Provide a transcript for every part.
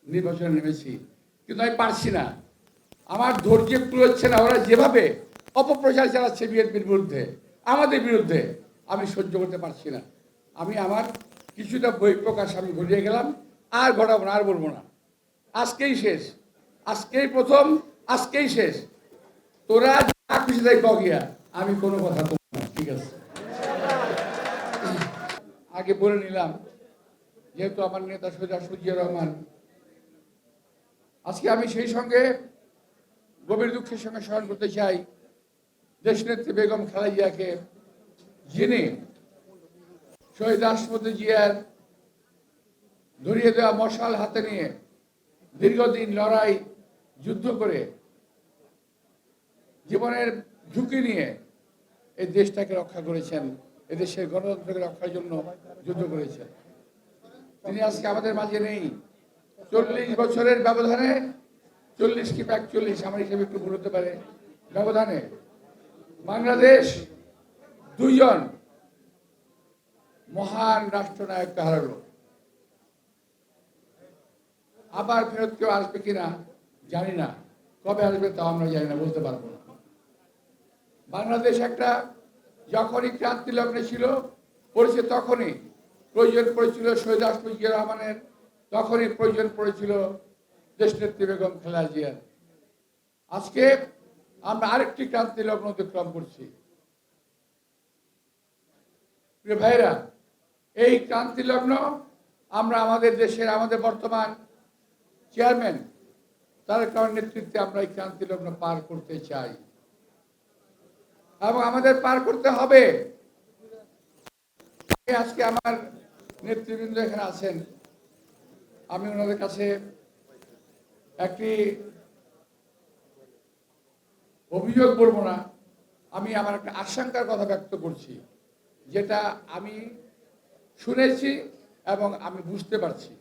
নির্বাচনে নেমেছি, কিন্তু আমি পারছি না, আমার ধৈর্য কুলোচ্ছে না। ওরা যেভাবে অপপ্রচার চালাচ্ছে বিএনপির বিরুদ্ধে, আমাদের বিরুদ্ধে, আমি সহ্য করতে পারছি না। আমি আমার কিছুটা বই প্রকাশ আমি ঘটিয়ে গেলাম, আর ঘটাবো না, আর বলবো না। আজকেই শেষ, আজকেই প্রথম, আজকেই শেষ। তোরা যা খুশি তাই গিয়া, আমি কোনো কথা বলবো না, ঠিক আছে? আগে বলে নিলাম, যেহেতু আমার নেতা সোজা সূর্যের রহমান, আজকে আমি সেই সঙ্গে গভীর দুঃখের সঙ্গে স্মরণ করতে চাই দেশনেত্রী বেগম খালেদা জিয়াকে, যিনি শহীদ রাষ্ট্রপতি জিয়ার ধরিয়ে দেওয়া মশাল হাতে নিয়ে দীর্ঘদিন লড়াই যুদ্ধ করে জীবনের ঝুঁকি নিয়ে এই দেশটাকে রক্ষা করেছেন, এদেশের গণতন্ত্রকে রক্ষার জন্য যুদ্ধ করেছেন। তিনি আজকে আমাদের মাঝে নেই। 40 বছরের ব্যবধানে, 40 কি 41 আমার হিসেবে একটু ভুল হতে পারে, ব্যবধানে বাংলাদেশ দুইজন মহান রাষ্ট্রনায়ককে হারালো। আবার ফেরত কেউ আসবে কিনা জানি না, কবে আসবে তাও আমরা জানি না, বলতে পারবো না। বাংলাদেশ একটা যখনই ক্রান্তি লগ্নে ছিল পড়েছে, তখনই প্রয়োজন পড়েছিল শহীদ রাষ্ট্রপতি জিয়া রহমানের, তখনই প্রয়োজন পড়েছিল দেশনেত্রী বেগম খালেদা জিয়ার। আজকে আমরা আরেকটি ক্রান্তি লগ্ন অতিক্রম করছি। প্রিয় ভাইরা, এই ক্রান্তি লগ্ন আমরা আমাদের দেশের, আমাদের বর্তমান চেয়ারম্যান তারেক রহমানের নেতৃত্বে আমরা এই ক্রান্তি লগ্ন পার করতে চাই, এবং আমাদের পার করতে হবে। আজকে আমার নেতৃবৃন্দ এখানে আছেন, আমি ওনাদের কাছে একটি অভিযোগ বলবো না, আমি আমার একটা আশঙ্কার কথা ব্যক্ত করছি, যেটা আমি শুনেছি এবং আমি বুঝতে পারছি।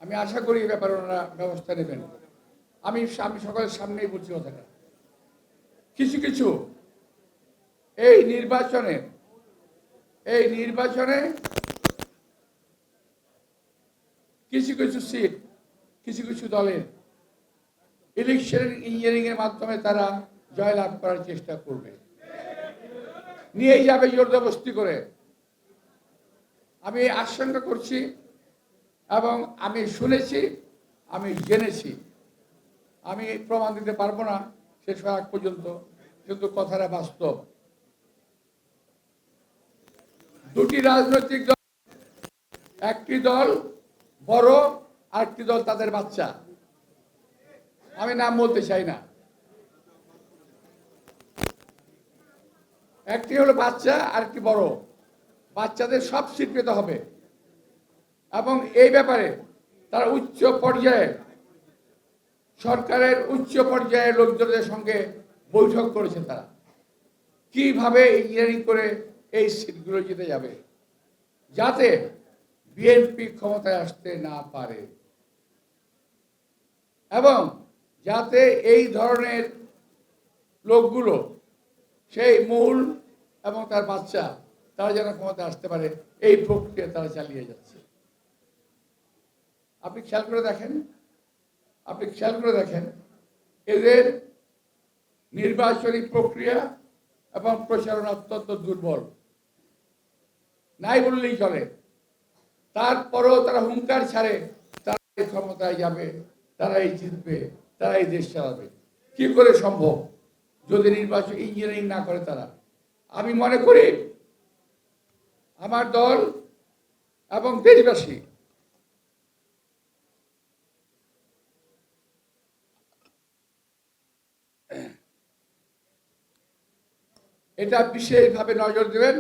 আমি আশা করি এই ব্যাপারে ওনারা ব্যবস্থা নেবেন। আমি সকলের সামনেই বলছি কথাটা। কিছু কিছু এই নির্বাচনে কিছু কিছু সিট, কিছু কিছু দলের ইলেকশন ইঞ্জিনিয়ারিং এর মাধ্যমে তারা জয়লাভ করার চেষ্টা করবে, নিয়েই যাবে জোরজবস্তি করে। আমি আশঙ্কা করছি এবং আমি শুনেছি, আমি জেনেছি। আমি প্রমাণ দিতে পারবো না শেষ হওয়ার আগ পর্যন্ত, কিন্তু কথাটা বাস্তব। দুটি রাজনৈতিক দল, একটি দল বড়, আরেকটি দল তাদের বাচ্চা। আমি নাম বলতে চাই না। একটি হলো বাচ্চা, আরেকটি বড়। বাচ্চাদের সব সিট পেতে হবে, এবং এই ব্যাপারে তারা উচ্চ পর্যায়ে, সরকারের উচ্চ পর্যায়ের লোকজনের সঙ্গে বৈঠক করেছে। তারা কিভাবে ইঞ্জিনিয়ারিং করে এই সিটগুলো জিতে যাবে, যাতে বিএনপি ক্ষমতায় আসতে না পারে, এবং যাতে এই ধরনের লোকগুলো, সেই মূল এবং তার বাচ্চা, তারা যেন ক্ষমতায় আসতে পারে, এই প্রক্রিয়া তারা চালিয়ে যাচ্ছে। আপনি খেয়াল করে দেখেন এদের নির্বাচনী প্রক্রিয়া এবং প্রচারণা অত্যন্ত দুর্বল, নাই বললেই চলে। তারপরেও তারা হুঙ্কার ছাড়ে তারা ক্ষমতায় যাবে, তারাই জিতবে, তারাই দেশ চালাবে। কি করে সম্ভব যদি নির্বাচন ইঞ্জিনিয়ারিং না করে তারা? আমি মনে করি আমার দল এবং দেশবাসী এটা বিশেষভাবে নজর দেবেন।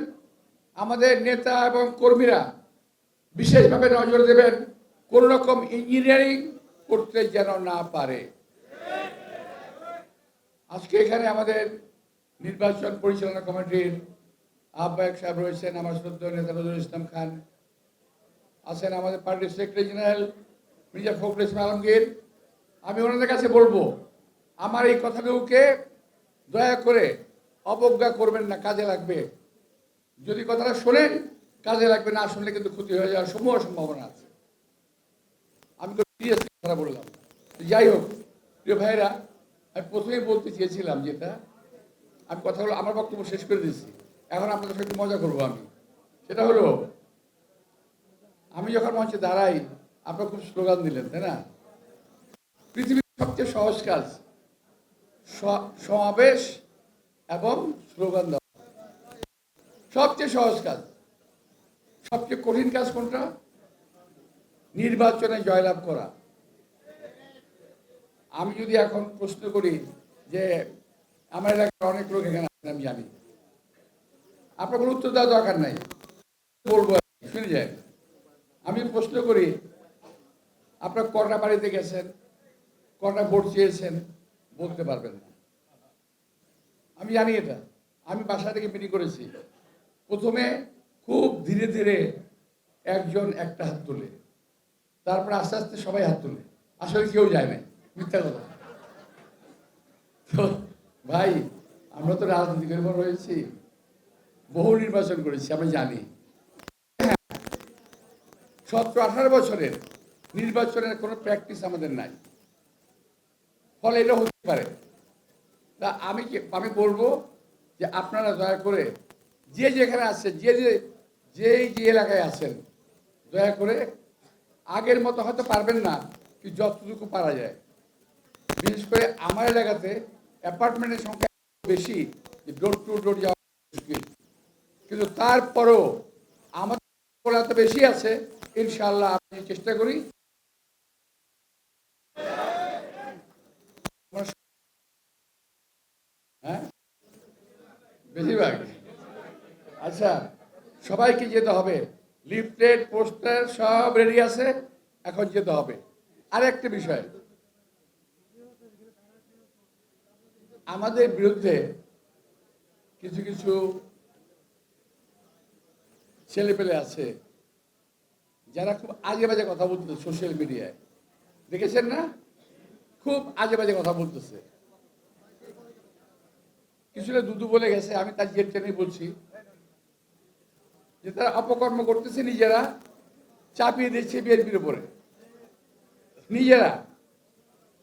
আমাদের নেতা এবং কর্মীরা বিশেষভাবে নজর দেবেন কোন রকম ইঞ্জিনিয়ারিং করতে যেন না পারে। আজকে এখানে আমাদের নির্বাচন পরিচালনা কমিটির আহ্বায়ক সাহেব রয়েছেন, আমার শ্রদ্ধেয় নেতা নজরুল ইসলাম খান আছেন, আমাদের পার্টির সেক্রেটারি জেনারেল মির্জা ফখরুল ইসলাম আলমগীর। আমি ওনাদের কাছে বলবো, আমার এই কথাগুলোকে দয়া করে অবজ্ঞা করবেন না, কাজে লাগবে। যদি কথাটা শোনেন কাজে লাগবে, না শুনলে কিন্তু ক্ষতি হয়ে যাওয়ার সমূহ সম্ভাবনা আছে। আমি কথা বললাম। যাই হোক প্রিয় ভাইয়েরা, আমি প্রথমেই বলতে চেয়েছিলাম যেটা, আমি কথাগুলো আমার বক্তব্য শেষ করে দিচ্ছি, এখন আপনাদের সাথে মজা করবো আমি। সেটা হলো, আমি যখন মঞ্চে দাঁড়াই আপনারা খুব স্লোগান দিলেন, তাই না? পৃথিবীর সবচেয়ে সহজ কাজ সমাবেশ এবং স্লোগান দেওয়া, সবচেয়ে সহজ কাজ। সবচেয়ে কঠিন কাজ কোনটা? নির্বাচনে জয়লাভ করা। আমি যদি এখন প্রশ্ন করি যে আমার এলাকার অনেক লোক এখানে আছেন, আমি জানি, আপনার কোনো উত্তর দেওয়ার দরকার নাই, বলবো শুনে যায়। আমি প্রশ্ন করি, আপনার কটা বাড়িতে গেছেন, কটা ভোট চেয়েছেন, বলতে পারবেন না। আমি জানি এটা, আমি বাসা থেকে মিটিং করেছি। প্রথমে খুব ধীরে ধীরে একজন একটা হাত তোলে, তারপরে আস্তে আস্তে সবাই হাত তোলে, আসলে কেউ যায় না, মিথ্যা কথা। তো ভাই, আমরা তো রাজনীতিকের উপর রয়েছি, বহু নির্বাচন করেছি, আমরা জানি। 17-18 বছরের নির্বাচনের কোনো প্র্যাকটিস আমাদের নাই, ফলে এটা হতে পারে। তা আমি বলবো যে আপনারা দয়া করে যে যেখানে আছেন, যে এলাকায় আছেন, দয়া করে আগের মতো হয়তো পারবেন না, কি যতটুকু পারা যায়। বিশেষ করে আমার এলাকাতে অ্যাপার্টমেন্টের সংখ্যা বেশি, ডোর টু ডোর যাওয়া মুশকিল, কিন্তু তারপরও আমাদের এত বেশি আছে। ইনশাআল্লাহ আমি চেষ্টা করি হ্যাঁ বেশিরভাগ। আচ্ছা, সবাইকে যেতে হবে, লিফলেট পোস্টার সব রেডি আছে, এখন যেতে হবে। আর একটা বিষয়, আমাদের বিরুদ্ধে কিছু কিছু ছেলেপেলে আছে যারা খুব আজে বাজে কথা বলতেছে সোশ্যাল মিডিয়ায়, দেখেছেন না? খুব আজে বাজে কথা বলতেছে। কিছুটা দুদু বলে গেছে, আমি তার জেদ টেনে বলছি যে তারা অপকর্ম করতেছে, নিজেরা চাপিয়ে দিচ্ছে বিএনপির উপরে, নিজেরা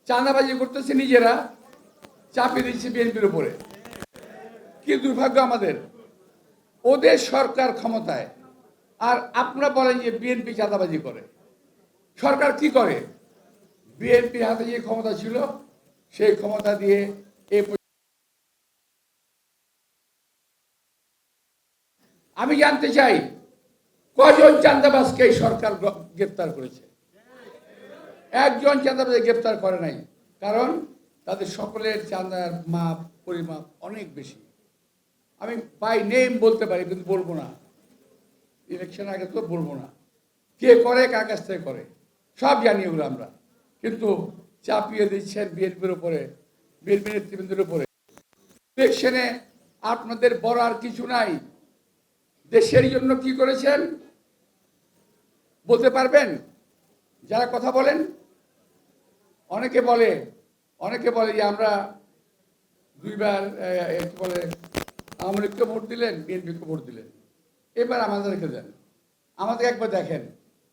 চাঁদাবাজি করতেছে, নিজেরা চাপিয়ে দিচ্ছে বিএনপির উপরে। কি দুর্ভাগ্য আমাদের, ওদের সরকার ক্ষমতায়, আর আপনারা বলেন যে বিএনপি চাঁদাবাজি করে। সরকার কি করে? বিএনপির হাতে যে ক্ষমতা ছিল, সেই ক্ষমতা দিয়ে আমি জানতে চাই কজন চাঁদাবাজকে এই সরকার গ্রেপ্তার করেছে? একজন চাঁদাবাজ গ্রেপ্তার করে নাই, কারণ তাদের সকলের চাঁদার মাপ পরিমাপ অনেক বেশি। আমি বাই নেম বলতে পারি, কিন্তু বলবো না, ইলেকশন আগে তো বলবো না কে করে, কার কাছ থেকে করে, সব জানি ওগুলো আমরা। কিন্তু চাপিয়ে দিচ্ছেন বিএনপির উপরে, বিএনপি নেতৃবৃন্দের উপরে। ইলেকশনে আপনাদের বলার কিছু নাই, দেশের জন্য কি করেছেন বলতে পারবেন? যারা কথা বলেন, অনেকে বলে যে আমরা দুইবার বলে আওয়ামী লীগকে ভোট দিলেন, বিএনপিকে ভোট দিলেন, এবার আমাদেরকে দেন, আমাদের একবার দেখেন।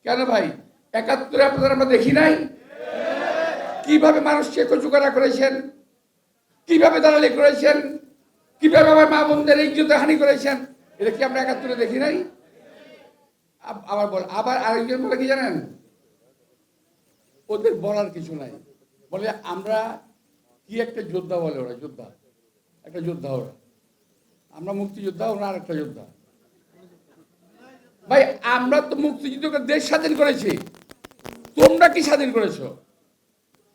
কেন ভাই, 71 আপনাদের আমরা দেখি নাই? কিভাবে মানুষকে কচুকারা করেছেন, কিভাবে দালালি করেছেন, কিভাবে আমার মা বোনদের ইজ্জত হানি করেছেন, এটা কি আমরা 71 দেখি নাই? আবার আরেকজন বলে কি জানেন, ওদের বলার কিছু নাই, বলে আমরা কি একটা যোদ্ধা, বলে ওরা যোদ্ধা, একটা যোদ্ধা ওরা, আমরা মুক্তিযোদ্ধা, ওরা আর একটা যোদ্ধা। ভাই, আমরা তো মুক্তিযুদ্ধকে দেশ স্বাধীন করেছি, তোমরা কি স্বাধীন করেছো?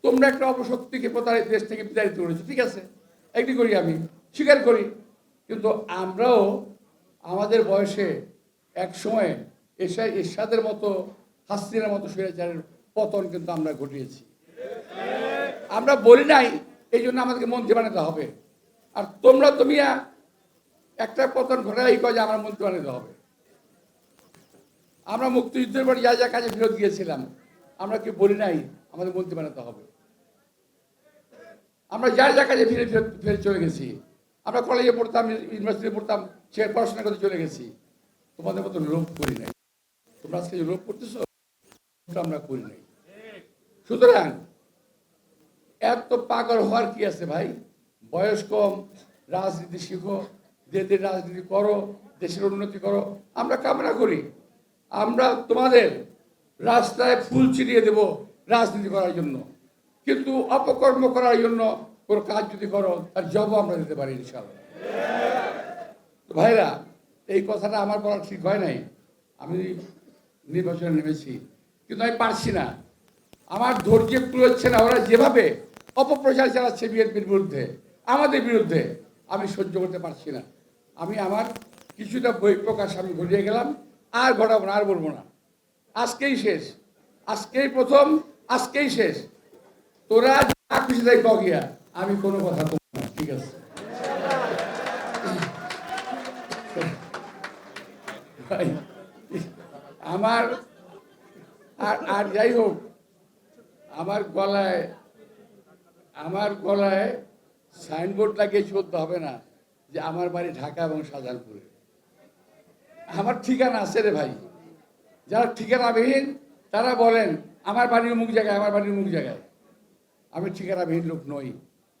তোমরা একটা অপশক্তিকে দেশ থেকে বিতাড়িত করেছো, ঠিক আছে, একটি করি, আমি স্বীকার করি। কিন্তু আমরাও আমাদের বয়সে এক সময় এরশাদের মতো, হাসিনার মতো স্বৈরাচারের পতন কিন্তু আমরা ঘটিয়েছি। আমরা বলি নাই এই জন্য আমাদেরকে মন্ত্রী বানাতে হবে, আর তোমরা একটা পতন ঘটাই কয় যে আমার মন্ত্রী বানাতে হবে। আমরা মুক্তিযুদ্ধের পর যা যা কাজে ফেরত গিয়েছিলাম, আমরা কি বলি নাই আমাদের মন্ত্রী বানাতে হবে? আমরা যার যা কাজে ফিরে চলে গেছি, আমরা কলেজে পড়তাম, ইউনিভার্সিটি পড়তাম, সে পড়াশোনা করতে চলে গেছি। তোমাদের মতো লোভ করি নাই। তোমরা আজকে যে লোভ করতেছো, আমরা করি নাই। সুতরাং এত পাগল হওয়ার কি আছে ভাই? বয়স কম, রাজনীতি শিখো, দেশের রাজনীতি করো, দেশের উন্নতি করো, আমরা কামনা করি। আমরা তোমাদের রাস্তায় ফুল ছিটিয়ে দেব রাজনীতি করার জন্য, কিন্তু অপকর্ম করার জন্য কোনো কাজ যদি করো তার জবাব আমরা দিতে পারি ইনশাআল্লাহ। তো ভাইরা, এই কথাটা আমার বলা ঠিক হয় নাই। আমি নির্বাচনে নেমেছি, কিন্তু আমি পারছি না, আমার ধৈর্য কুলোচ্ছে না। ওরা যেভাবে অপপ্রচার চালাচ্ছে বিএনপির বিরুদ্ধে, আমাদের বিরুদ্ধে, আমি সহ্য করতে পারছি না। আমি আমার কিছুটা বই প্রকাশ আমি ঘটিয়ে গেলাম, আর ঘটাবো না, আর বলবো না। আজকেই শেষ, আজকেই প্রথম, আজকেই শেষ। তোরা যা খুশি তাই গিয়া, আমি কোনো কথা বলবো না, ঠিক আছে? ভাই, আমার আর যাই হোক, আমার গলায় সাইনবোর্ড লাগিয়ে চলতে হবে না যে আমার বাড়ি ঢাকা এবং শাহজাহানপুরে। আমার ঠিকানা আছে রে ভাই। যারা ঠিকানাবিহীন তারা বলেন আমার বাড়ির মুখ জায়গায়, আমার বাড়ির মুখ জায়গায়। আমি ঠিকানাবিহীন লোক নই,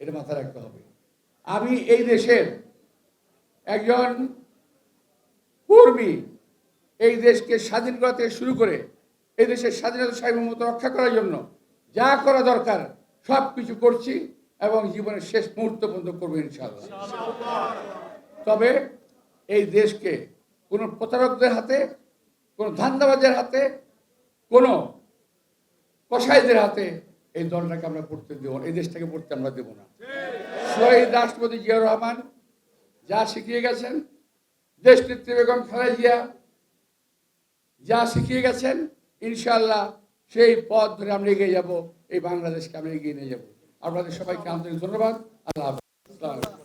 এটা মাথায় রাখতে হবে। আমি এই দেশের একজন কর্মী। এই দেশকে স্বাধীন করা থেকে শুরু করে এই দেশের স্বাধীনতা সার্বভৌমত্ব রক্ষা করার জন্য যা করা দরকার সব কিছু করছি, এবং জীবনের শেষ মুহূর্ত পর্যন্ত করবো ইনশাআল্লাহ। তবে এই দেশকে কোনো প্রতারকদের হাতে, কোনো ধান্দাবাজের হাতে, কোনো কসাইদের হাতে এই দলটাকে আমরা পড়তে দেব না, এই দেশটাকে পড়তে আমরা দেব না। শহীদ রাষ্ট্রপতি জিয়াউর রহমান যা শিখিয়ে গেছেন, দেশ নেত্রী বেগম খালেদা জিয়া যা শিখিয়ে গেছেন, ইনশাআল্লাহ সেই পথ ধরে আমরা এগিয়ে যাব, এই বাংলাদেশকে আমরা এগিয়ে নিয়ে যাব। আপনাদের সবাইকে আন্তরিক ধন্যবাদ। আল্লাহ হাফেজ।